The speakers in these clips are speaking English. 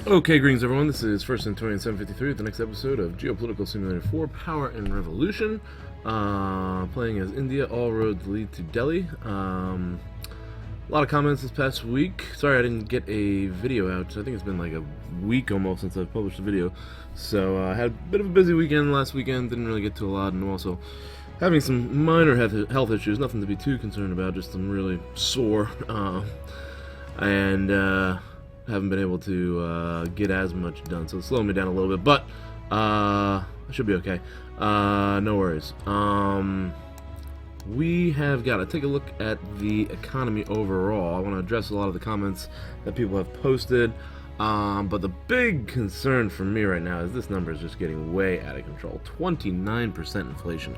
Okay, greetings everyone. This is First Centurion 753 with the next episode of Geopolitical Simulator 4 Power and Revolution. Playing as India, all roads lead to Delhi. A lot of comments this past week. Sorry I didn't get a video out. I think it's been like a week almost since I've published a video. So I had a bit of a busy weekend last weekend, didn't really get to a lot, and also having some minor health issues, nothing to be too concerned about, just I'm really sore. Haven't been able to get as much done, so it's slowing me down a little bit, but I should be okay. No worries. We have got to take a look at the economy overall. I want to address a lot of the comments that people have posted, but the big concern for me right now is this number is just getting way out of control. 29% inflation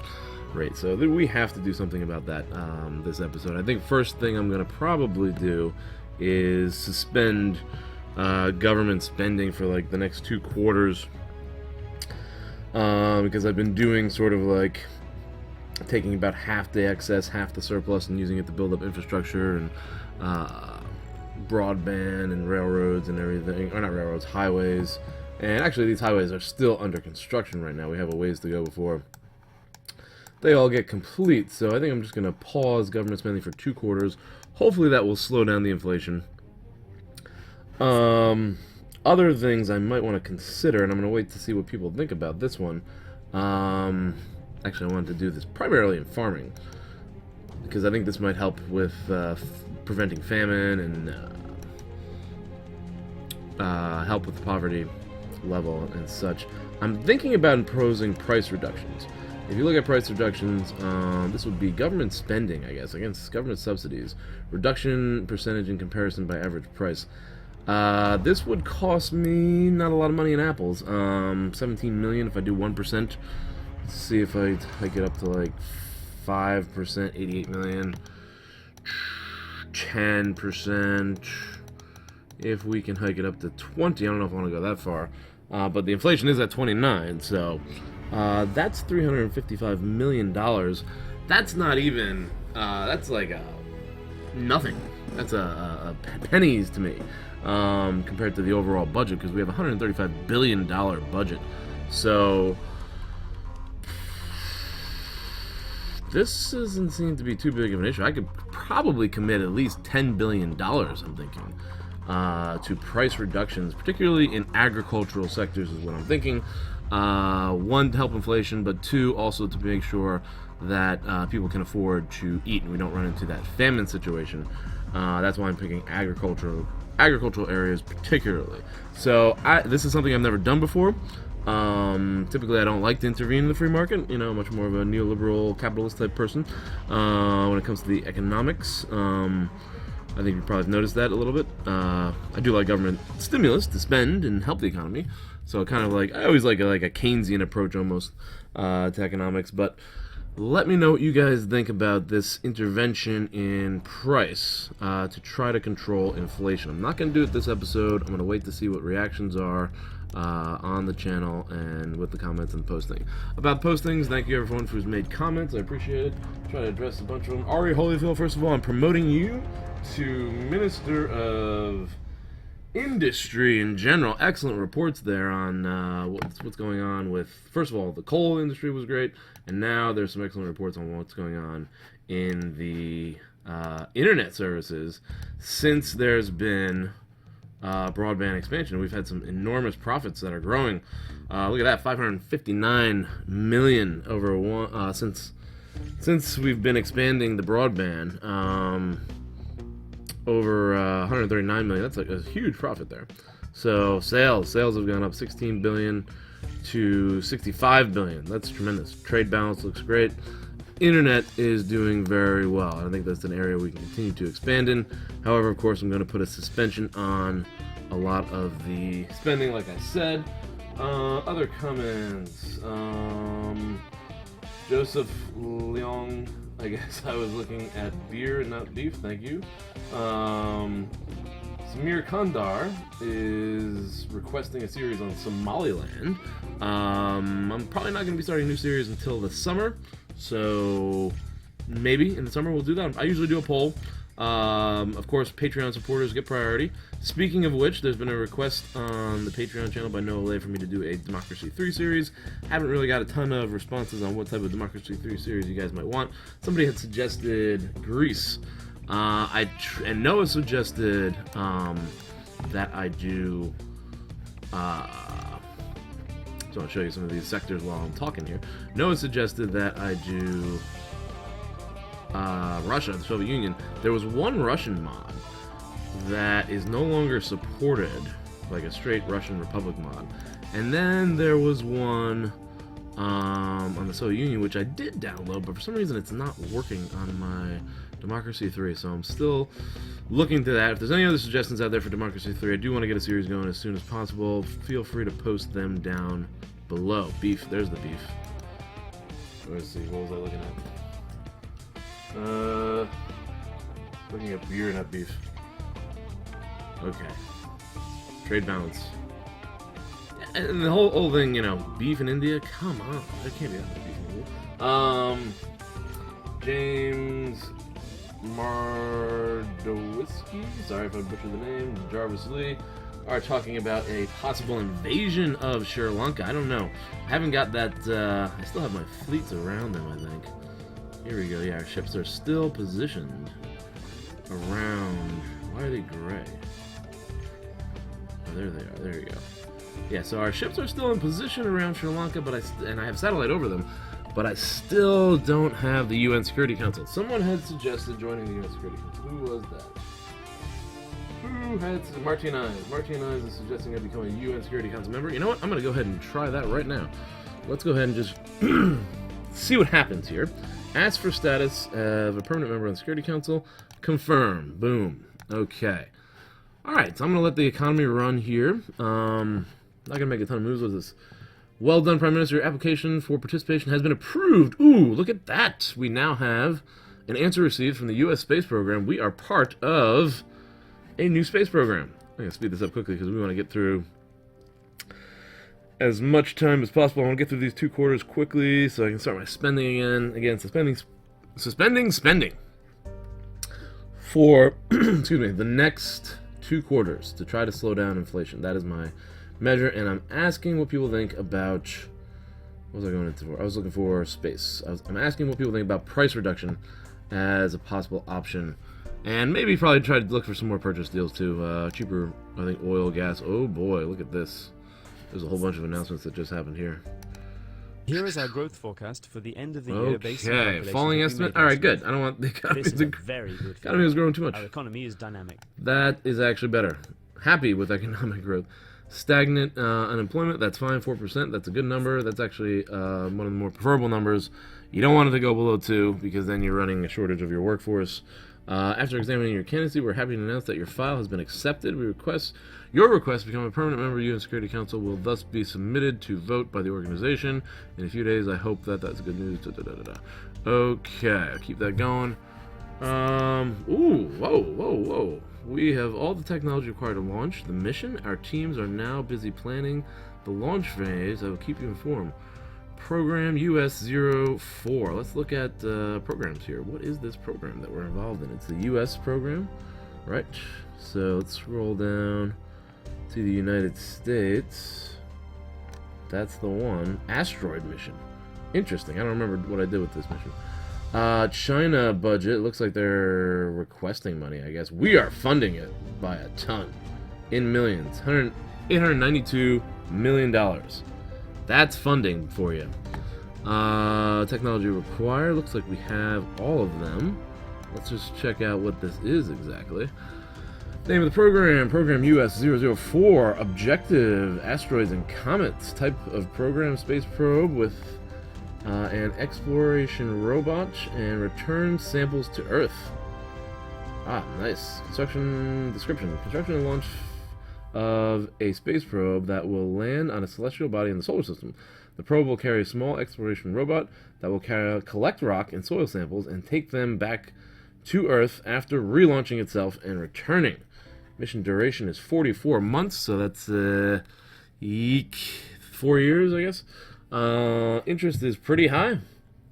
rate, so we have to do something about that this episode. I think first thing I'm going to probably do is suspend government spending for like the next 2 quarters, because I've been doing sort of like taking about half the excess, half the surplus, and using it to build up infrastructure and broadband and railroads and everything, or not railroads, highways. And actually these highways are still under construction right now. We have a ways to go before they all get complete, so I think I'm just going to pause government spending for 2 quarters. Hopefully that will slow down the inflation. Other things I might want to consider, and I'm going to wait to see what people think about this one. Actually, I wanted to do this primarily in farming, because I think this might help with preventing famine and help with the poverty level and such. I'm thinking about imposing price reductions. If you look at price reductions, this would be government spending, I guess, against government subsidies. Reduction percentage in comparison by average price. This would cost me not a lot of money in apples. 17 million if I do 1%. Let's see if I hike it up to like 5%, 88 million. 10%. If we can hike it up to 20, I don't know if I want to go that far. But the inflation is at 29, so that's $355 million. That's not even, that's like nothing. That's a pennies to me, compared to the overall budget, because we have a $135 billion budget. So this doesn't seem to be too big of an issue. I could probably commit at least $10 billion, I'm thinking, to price reductions, particularly in agricultural sectors is what I'm thinking. 1, to help inflation, but 2, also to make sure that people can afford to eat and we don't run into that famine situation. That's why I'm picking agricultural areas particularly. So this is something I've never done before. Typically I don't like to intervene in the free market, much more of a neoliberal capitalist type person when it comes to the economics. I think you probably have noticed that a little bit. I do like government stimulus to spend and help the economy. So kind of like, I always like a Keynesian approach almost to economics. But let me know what you guys think about this intervention in price to try to control inflation. I'm not going to do it this episode. I'm going to wait to see what reactions are on the channel and with the comments and posting. About postings, thank you everyone who's made comments. I appreciate it. Try to address a bunch of them. Ari Holyfield, first of all, I'm promoting you to Minister of Industry in general. Excellent reports there on what's going on with, first of all, the coal industry was great, and now there's some excellent reports on what's going on in the internet services since there's been broadband expansion. We've had some enormous profits that are growing. Look at that, 559 million over one since we've been expanding the broadband. Over 139 million. That's like a huge profit there. So sales have gone up 16 billion to 65 billion. That's tremendous. Trade balance looks great. Internet is doing very well. I think that's an area we can continue to expand in. However, of course, I'm going to put a suspension on a lot of the spending, like I said. Other comments. Joseph Leong, I guess I was looking at beer and not beef, thank you. Samir Kandar is requesting a series on Somaliland. I'm probably not going to be starting a new series until the summer, so maybe in the summer we'll do that. I usually do a poll Of course, Patreon supporters get priority. Speaking of which, there's been a request on the Patreon channel by Noah Lay for me to do a Democracy 3 series. Haven't really got a ton of responses on what type of Democracy 3 series you guys might want. Somebody had suggested Greece. And Noah suggested that I do... So I'll show you some of these sectors while I'm talking here. Noah suggested that I do Russia, the Soviet Union. There was one Russian mod that is no longer supported, like a straight Russian Republic mod. And then there was one on the Soviet Union, which I did download, but for some reason it's not working on my Democracy 3, so I'm still looking to that. If there's any other suggestions out there for Democracy 3, I do want to get a series going as soon as possible. Feel free to post them down below. Beef, there's the beef. Let's see, what was I looking at? Looking at beer, not beef. Okay. Trade balance. And the whole thing, you know, beef in India? Come on. There can't be that much beef in India. James Mardowiski, sorry if I butchered the name, Jarvis Lee, are talking about a possible invasion of Sri Lanka. I don't know. I haven't got that, I still have my fleets around them, I think. Here we go, yeah, our ships are still positioned around, why are they gray? Oh, there they are, there you go. Yeah, so our ships are still in position around Sri Lanka, but I have satellite over them, but I still don't have the UN Security Council. Someone had suggested joining the UN Security Council. Who was that? Who had Martinez? Martinez is suggesting I become a UN Security Council member. You know what? I'm going to go ahead and try that right now. Let's go ahead and just see what happens here. Ask for status of a permanent member of the Security Council. Confirm. Boom. Okay. Alright, so I'm going to let the economy run here. Not going to make a ton of moves with this. Well done, Prime Minister. Your application for participation has been approved. Ooh, look at that. We now have an answer received from the U.S. space program. We are part of a new space program. I'm going to speed this up quickly because we want to get through as much time as possible. I want to get through these 2 quarters quickly so I can start my spending again. Again, suspending spending for, excuse me, the next 2 quarters to try to slow down inflation. That is my measure, and I'm asking what people think about, what was I going into for? I was looking for space. I'm asking what people think about price reduction as a possible option, and maybe probably try to look for some more purchase deals too. Cheaper, I think, oil, gas. Oh boy, look at this. There's a whole bunch of announcements that just happened here. Here is our growth forecast for the end of the year based on Okay, falling estimate. All right, good. I don't want the economy. This is a very good. Economy is growing too much. Our economy is dynamic. That is actually better. Happy with economic growth. Stagnant unemployment, that's fine, 4%, that's a good number. That's actually one of the more preferable numbers. You don't want it to go below 2 because then you're running a shortage of your workforce. After examining your candidacy, we're happy to announce that your file has been accepted. Your request to become a permanent member of the UN Security Council will thus be submitted to vote by the organization. In a few days, I hope that that's good news. Okay, I'll keep that going. Ooh, whoa. We have all the technology required to launch the mission. Our teams are now busy planning the launch phase. I will keep you informed. Program US-04. Let's look at programs here. What is this program that we're involved in? It's the US program, right? So let's scroll down to the United States. That's the one. Asteroid mission. Interesting. I don't remember what I did with this mission. China budget, looks like they're requesting money, I guess. We are funding it by a ton. In millions. $892 million. That's funding for you. Technology required, looks like we have all of them. Let's just check out what this is exactly. Name of the program, Program US-004, Objective, Asteroids and Comets, type of program, space probe with an exploration robot, and return samples to Earth. Ah, nice. Construction description. Construction and launch of a space probe that will land on a celestial body in the solar system. The probe will carry a small exploration robot that will collect rock and soil samples and take them back to Earth after relaunching itself and returning. Mission duration is 44 months, so that's 4 years, I guess. Interest is pretty high,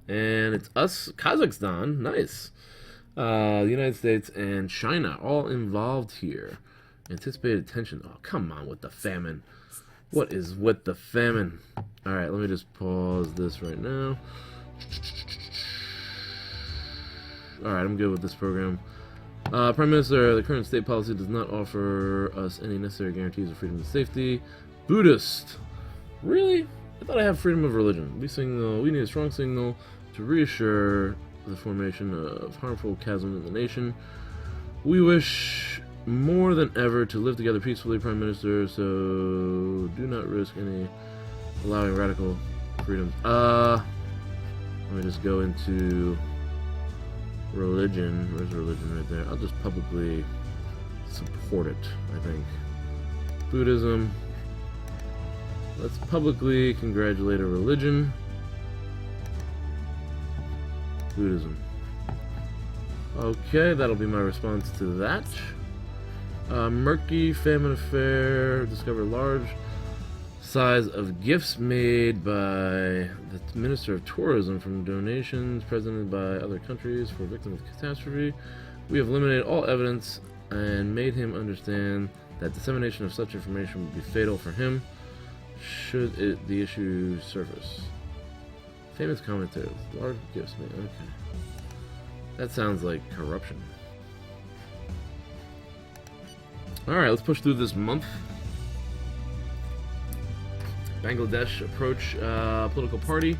and it's us, Kazakhstan. Nice. The United States and China all involved here. Anticipated tension. Oh, come on with the famine. What is with the famine? Alright, let me just pause this right now. Alright, I'm good with this program. Prime Minister, the current state policy does not offer us any necessary guarantees of freedom and safety. Buddhist. Really? I thought I have freedom of religion. We need a strong signal to reassure the formation of harmful chasm in the nation. We wish more than ever to live together peacefully, Prime Minister, so do not risk any allowing radical freedoms. Let me just go into religion. Where's religion right there? I'll just publicly support it, I think. Buddhism. Let's publicly congratulate a religion. Buddhism. Okay, that'll be my response to that. Murky famine affair. Discovered large size of gifts made by the Minister of Tourism from donations presented by other countries for victims of catastrophe. We have eliminated all evidence and made him understand that dissemination of such information would be fatal for him should the issue surface. Famous commentators. Large gifts made. Okay. That sounds like corruption. Alright, let's push through this month. Bangladesh approach political party.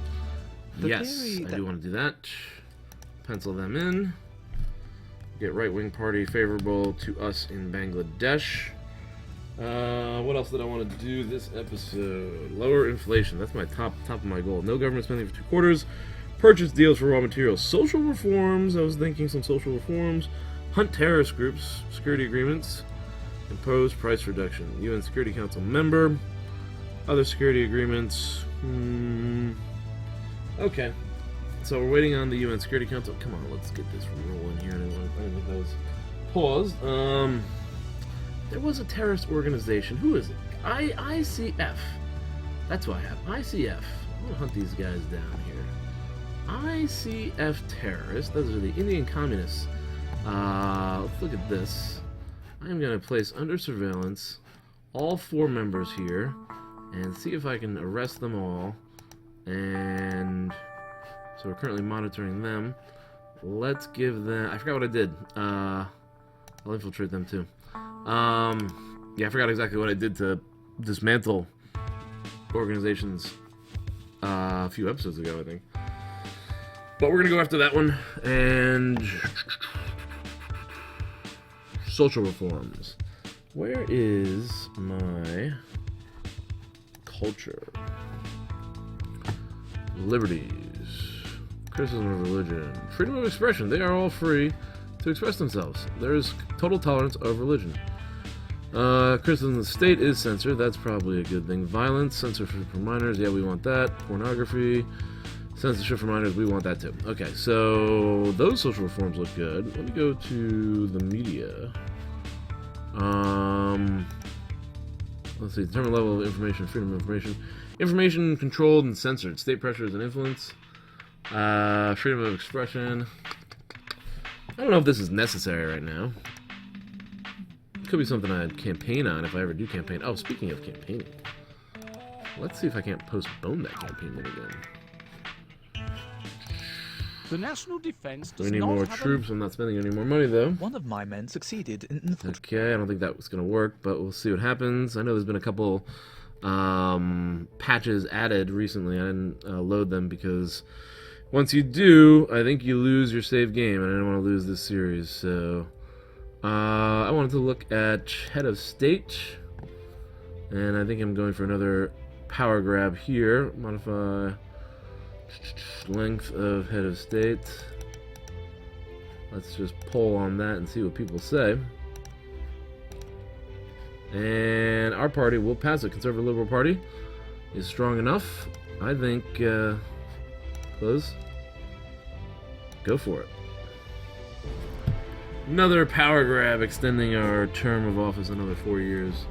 Yes, I do want to do that. Pencil them in. Get right-wing party favorable to us in Bangladesh. What else did I want to do this episode? Lower inflation. That's my top of my goal. No government spending for 2 quarters. Purchase deals for raw materials. Social reforms. I was thinking some social reforms. Hunt terrorist groups. Security agreements. Impose price reduction. UN Security Council member. Other security agreements. Okay. So we're waiting on the UN Security Council. Come on, let's get this rolling here. I don't think that was paused. There was a terrorist organization. Who is it? ICF. That's what I have. ICF. I'm gonna hunt these guys down here. ICF terrorists. Those are the Indian communists. Let's look at this. I'm gonna place under surveillance all 4 members here and see if I can arrest them all. And so we're currently monitoring them. Let's give them. I forgot what I did. I'll infiltrate them too. Yeah, I forgot exactly what I did to dismantle organizations a few episodes ago, I think. But we're gonna go after that one. And social reforms. Where is my culture? Liberties. Criticism of religion. Freedom of expression. They are all free to express themselves. There is total tolerance of religion. Criticism of the state is censored. That's probably a good thing. Violence. Censorship for minors. Yeah, we want that. Pornography. Censorship for minors. We want that too. Okay, so those social reforms look good. Let me go to the media. Let's see. Determine level of information. Freedom of information. Information controlled and censored. State pressures and influence. Freedom of expression. I don't know if this is necessary right now. Could be something I'd campaign on if I ever do campaign. Oh, speaking of campaigning. Let's see if I can't postpone that campaign again. The national defense Do does we need not more have troops? I'm not spending any more money though. One of my men succeeded in infiltrating. Okay, I don't think that was going to work, but we'll see what happens. I know there's been a couple patches added recently. I didn't load them because once you do, I think you lose your save game, and I didn't want to lose this series. So I wanted to look at head of state, and I think I'm going for another power grab here. Modify length of head of state. Let's just poll on that and see what people say. And our party will pass it. Conservative Liberal Party is strong enough. I think, close. Go for it. Another power grab, extending our term of office another 4 years.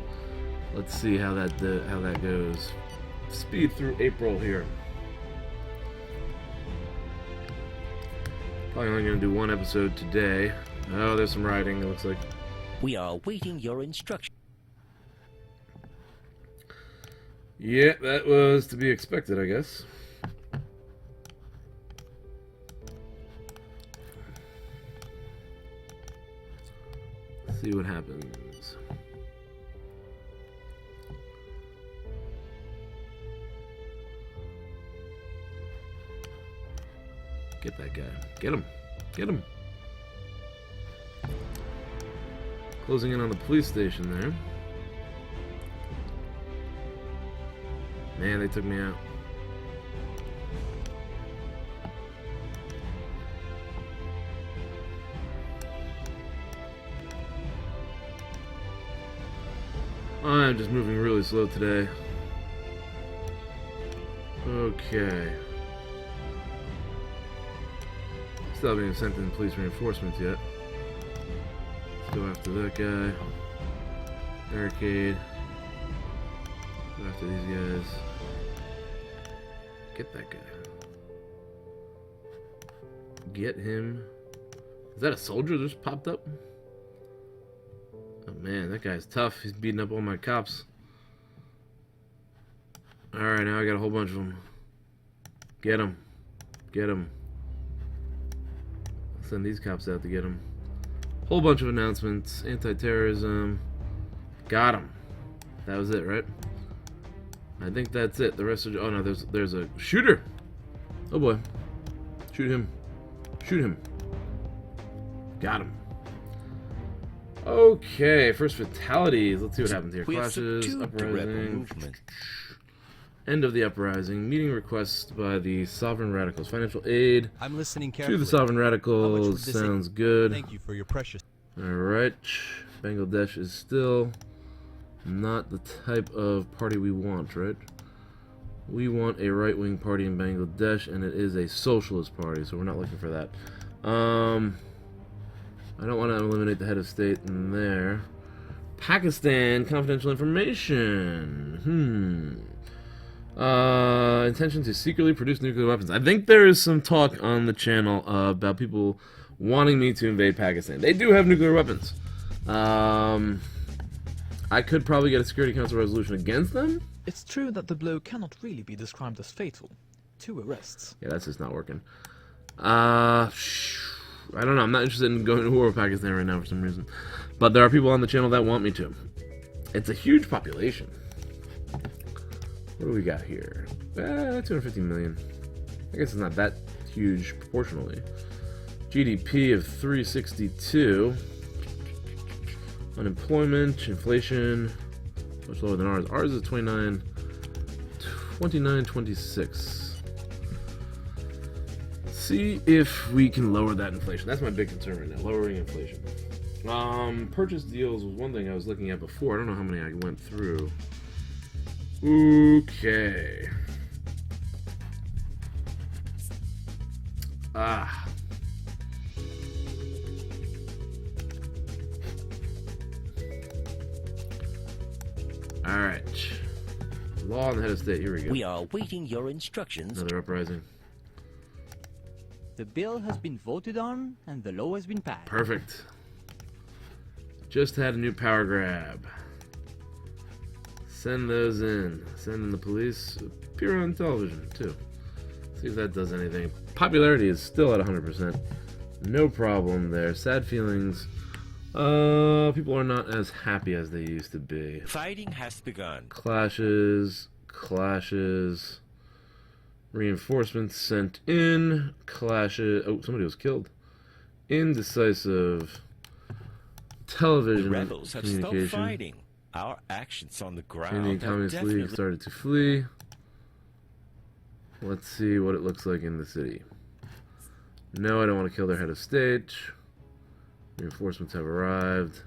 Let's see how that goes. Speed through April here. Probably only going to do one episode today. Oh, there's some writing, it looks like. We are awaiting your instruction. Yeah, that was to be expected, I guess. Let's see what happens. Get that guy. Get him. Get him. Closing in on the police station there. Man, they took me out. I'm just moving really slow today. Okay. Still haven't even sent in police reinforcements yet. Let's go after that guy. Barricade. Go after these guys. Get that guy. Get him. Is that a soldier that just popped up? Oh man, that guy's tough. He's beating up all my cops. Alright, now I got a whole bunch of them. Get him. Get him. I'll send these cops out to get him. Whole bunch of announcements. Anti-terrorism. Got him. That was it, right? I think that's it. The rest of... Oh no, there's a shooter. Oh boy. Shoot him. Shoot him. Got him. Okay, first fatalities. Let's see what happens here. Clashes, uprising. End of the uprising. Meeting request by the sovereign radicals. Financial aid. I'm listening To carefully. the sovereign How much radicals. would this Sounds good. Thank you for your precious. Alright. Bangladesh is still not the type of party we want, right? We want a right-wing party in Bangladesh, and it is a socialist party, so we're not looking for that. I don't want to eliminate the head of state in there. Pakistan, confidential information. Intention to secretly produce nuclear weapons. I think there is some talk on the channel about people wanting me to invade Pakistan. They do have nuclear weapons. I could probably get a Security Council resolution against them. It's true that the blow cannot really be described as fatal. 2 arrests. Yeah, that's just not working. I don't know. I'm not interested in going to war with Pakistan right now for some reason. But there are people on the channel that want me to. It's a huge population. What do we got here? 250 million. I guess it's not that huge proportionally. GDP of 362. Unemployment, inflation, much lower than ours. Ours is 29.26. See if we can lower that inflation. That's my big concern right now, lowering inflation. Purchase deals was one thing I was looking at before. I don't know how many I went through. Okay. Alright. Law on the head of state. Here we go. We are awaiting your instructions. Another uprising. The bill has been voted on and the law has been passed. Perfect. Just had a new power grab. Send those in. Send in the police. Appear on television, too. See if that does anything. Popularity is still at 100%. No problem there. Sad feelings. People are not as happy as they used to be. Fighting has begun. Clashes. Clashes. Reinforcements sent in. Clashes. Oh, somebody was killed. Indecisive. Television The rebels have stopped communication. fighting. Our actions on the ground Indian have Communist League definitely... started to flee. Let's see what it looks like in the city. No, I don't want to kill their head of state. Reinforcements have arrived.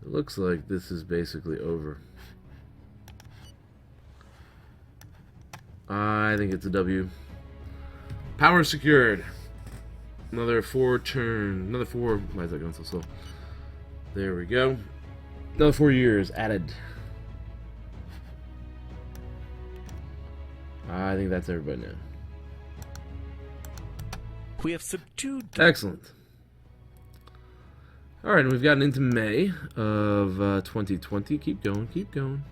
It looks like this is basically over. I think it's a W. Power secured. Another 4 turn. Another 4. Why is that going so slow? There we go. Another 4 years added. I think that's everybody now. We have subdued. Excellent. All right, and we've gotten into May of 2020. Keep going, keep going.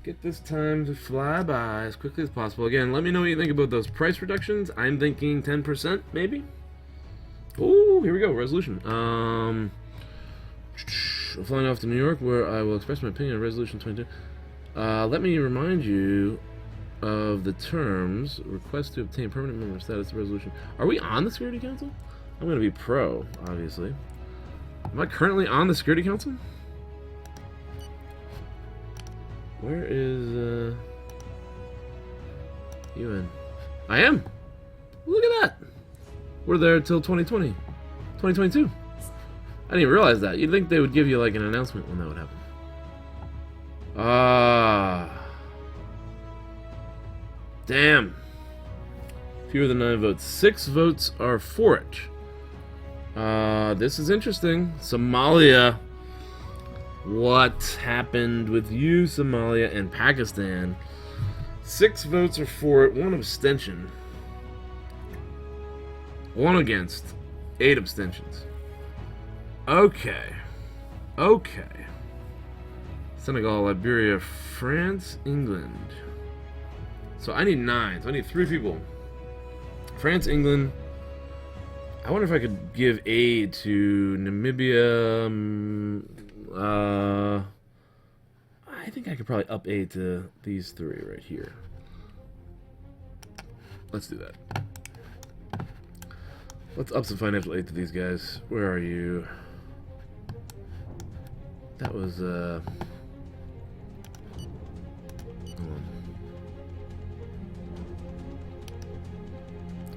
Get this time to fly by as quickly as possible. Again, let me know what you think about those price reductions. I'm thinking 10%, maybe. Oh, here we go. Resolution. I'm flying off to New York, where I will express my opinion on Resolution 22. Let me remind you of the terms. Request to obtain permanent member status. Resolution. Are we on the Security Council? I'm going to be pro, obviously. Am I currently on the Security Council? Where is UN? I am. Look at that. We're there till 2020, 2022. I didn't even realize that. You'd think they would give you like an announcement when that would happen. Damn. Fewer than 9 votes. 6 votes are for it. This is interesting. Somalia. What happened with you, Somalia, and Pakistan? 6 votes are for it, 1 abstention. 1 against, 8 abstentions. Okay. Okay. Senegal, Liberia, France, England. So I need 9. So I need 3 people. France, England. I wonder if I could give aid to Namibia. I think I could probably up aid to these 3 right here. Let's do that. Let's up some financial aid to these guys. Where are you? That was, hold on.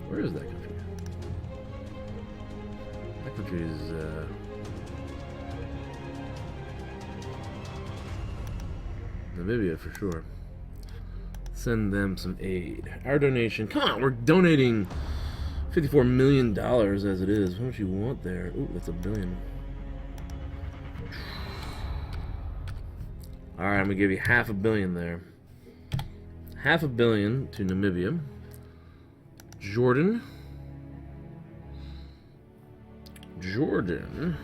Where is that country? That country is, Namibia for sure. Send them some aid. Our donation. Come on, we're donating $54 million as it is. How much you want there? Ooh, that's $1 billion. Alright, I'm gonna give you $500 million there. $500 million to Namibia. Jordan. Jordan.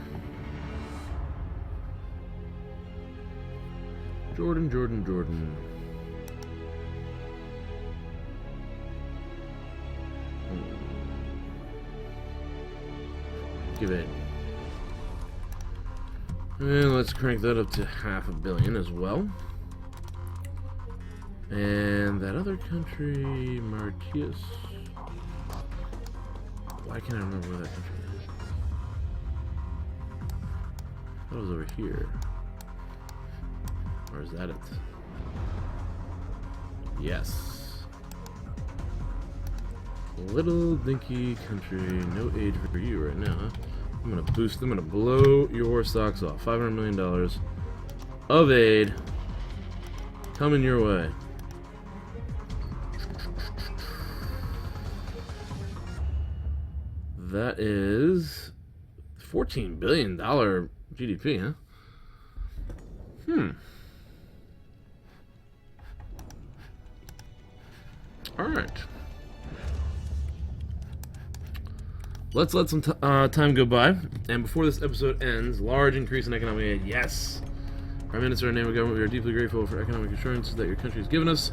Give it. And let's crank that up to $500 million as well. And that other country, Mauritius. Why can't I remember where that country is? That was over here. Or is that it? Yes. Little dinky country. No aid for you right now, huh? I'm gonna boost them. I'm gonna blow your socks off. $500 million of aid coming your way. That is $14 billion GDP, huh? Alright. Let's let some time go by. And before this episode ends, large increase in economic aid. Yes! Prime Minister and name of government, we are deeply grateful for economic assurances that your country has given us.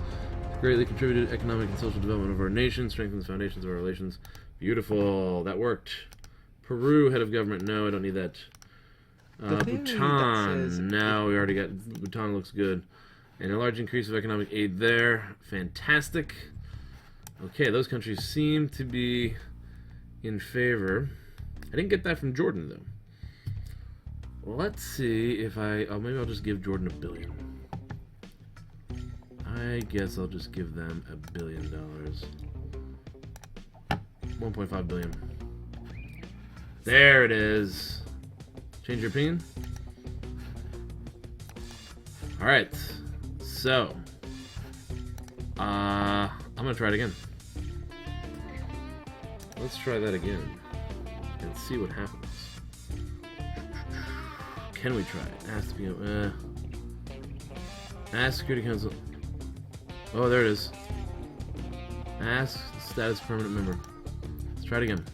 It's greatly contributed to economic and social development of our nation, strengthens the foundations of our relations. Beautiful. That worked. Peru, head of government. No, I don't need that. Bhutan. No, we already got... Bhutan looks good. And a large increase of economic aid there. Fantastic. Okay, those countries seem to be in favor. I didn't get that from Jordan, though. Let's see if I... Oh, maybe I'll just give Jordan $1 billion. I guess I'll just give them $1 billion. $1.5 billion. There it is. Change your opinion? Alright. So. I'm gonna try it again. Let's try that again. And see what happens. Can we try it? Ask to be ask Security Council. Oh, there it is. Ask status permanent member. Let's try it again.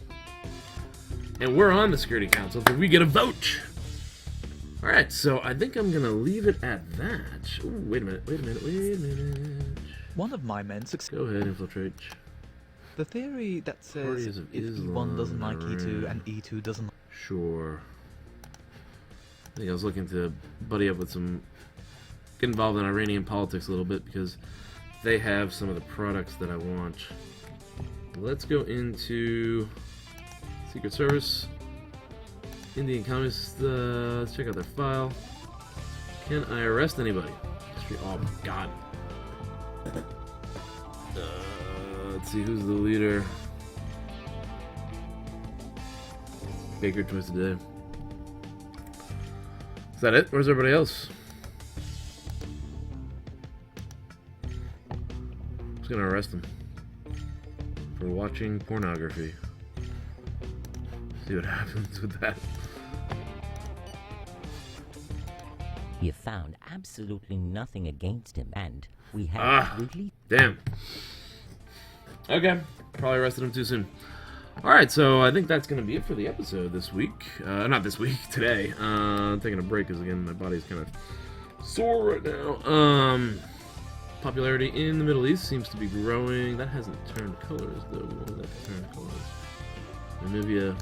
And we're on the Security Council, so we get a vote. Alright, so I think I'm going to leave it at that. Ooh, wait a minute. One of my men succeeded. Go ahead, infiltrate. The theory that says Parties of if Islam, E1 doesn't like E2 Iran. and E2 doesn't like... Sure. I think I was looking to buddy up with get involved in Iranian politics a little bit because they have some of the products that I want. Let's go into Secret Service. Indian Communists, let's check out their file. Can I arrest anybody? Oh my god. Let's see, who's the leader? Baker twice a day. Is that it? Where's everybody else? I'm just gonna arrest them for watching pornography. See what happens with that. You found absolutely nothing against him, and we have really... Damn. Okay, probably arrested him too soon. Alright, so I think that's going to be it for the episode this week. Not this week, today. I'm taking a break because, again, my body's kind of sore right now. Popularity in the Middle East seems to be growing. That hasn't turned colors, though. We wanted that to turn colors. Namibia,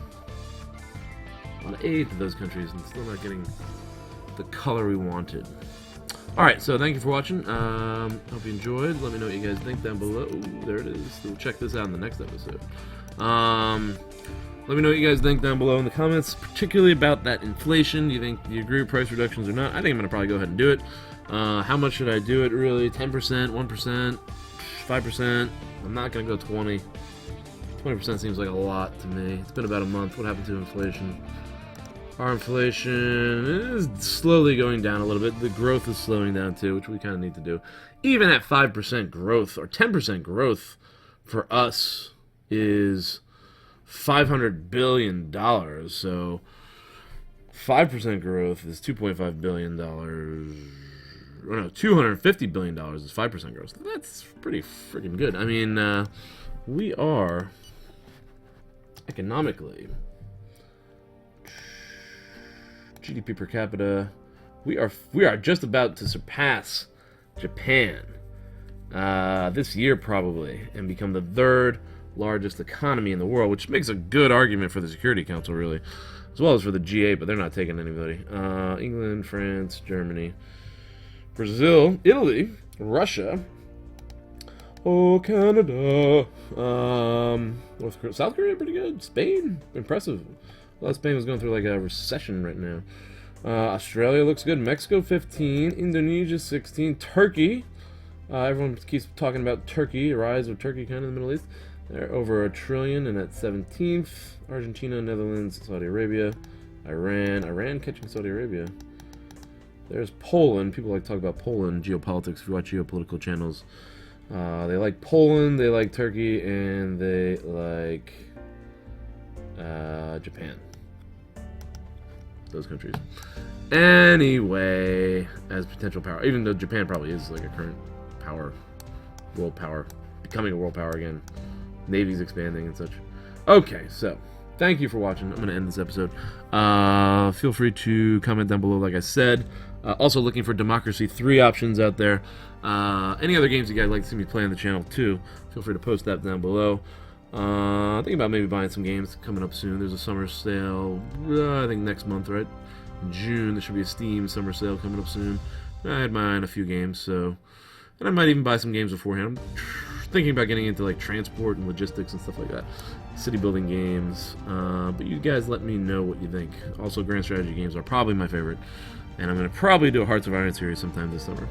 on aid to those countries, and still not getting the color we wanted. Alright, so thank you for watching. Hope you enjoyed. Let me know what you guys think down below. Ooh, there it is. We'll check this out in the next episode. Let me know what you guys think down below in the comments, particularly about that inflation. Do you agree with price reductions or not? I think I'm going to probably go ahead and do it. How much should I do it, really? 10%, 1%, 5%? I'm not going to go 20. 20% seems like a lot to me. It's been about a month. What happened to inflation? Our inflation is slowly going down a little bit. The growth is slowing down too, which we kind of need to do. Even at 5% growth or 10% growth for us is $500 billion. So 5% growth is $2.5 billion. Or no, $250 billion is 5% growth. That's pretty freaking good. I mean, we are economically... GDP per capita, we are just about to surpass Japan this year probably, and become the third largest economy in the world, which makes a good argument for the Security Council, really, as well as for the G8, but they're not taking anybody. England, France, Germany, Brazil, Italy, Russia, Canada, South Korea, pretty good. Spain, impressive. Well, Spain was going through like a recession right now. Australia looks good. Mexico 15. Indonesia 16. Turkey. Everyone keeps talking about Turkey. Rise of Turkey kind of in the Middle East. They're over $1 trillion and at 17th. Argentina, Netherlands, Saudi Arabia, Iran catching Saudi Arabia. There's Poland. People like to talk about Poland, geopolitics, if you watch geopolitical channels. They like Poland, they like Turkey, and they like Japan. Those countries. Anyway, as potential power, even though Japan probably is like a current power, world power, becoming a world power again. Navy's expanding and such. Okay, so thank you for watching. I'm going to end this episode. Feel free to comment down below, like I said. Also looking for Democracy 3 options out there. Any other games you guys like to see me play on the channel too, feel free to post that down below. Thinking about maybe buying some games coming up soon. There's a summer sale, I think next month, right? In June, there should be a Steam summer sale coming up soon. I had mine a few games, so... And I might even buy some games beforehand. I'm thinking about getting into like transport and logistics and stuff like that. City building games. But you guys let me know what you think. Also, grand strategy games are probably my favorite. And I'm going to probably do a Hearts of Iron series sometime this summer.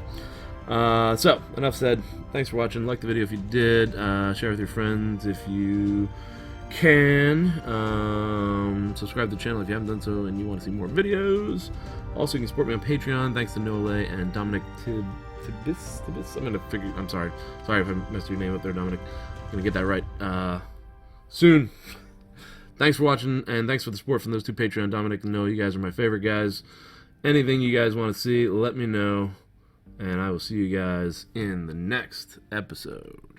So, enough said. Thanks for watching. Like the video if you did. Share with your friends if you can. Subscribe to the channel if you haven't done so and you want to see more videos. Also, you can support me on Patreon. Thanks to Noah and Dominic Tibis. I'm going to figure... I'm sorry. Sorry if I messed your name up there, Dominic. I'm going to get that right soon. Thanks for watching, and thanks for the support from those two Patreon. Dominic and Noah, you guys are my favorite guys. Anything you guys want to see, let me know. And I will see you guys in the next episode.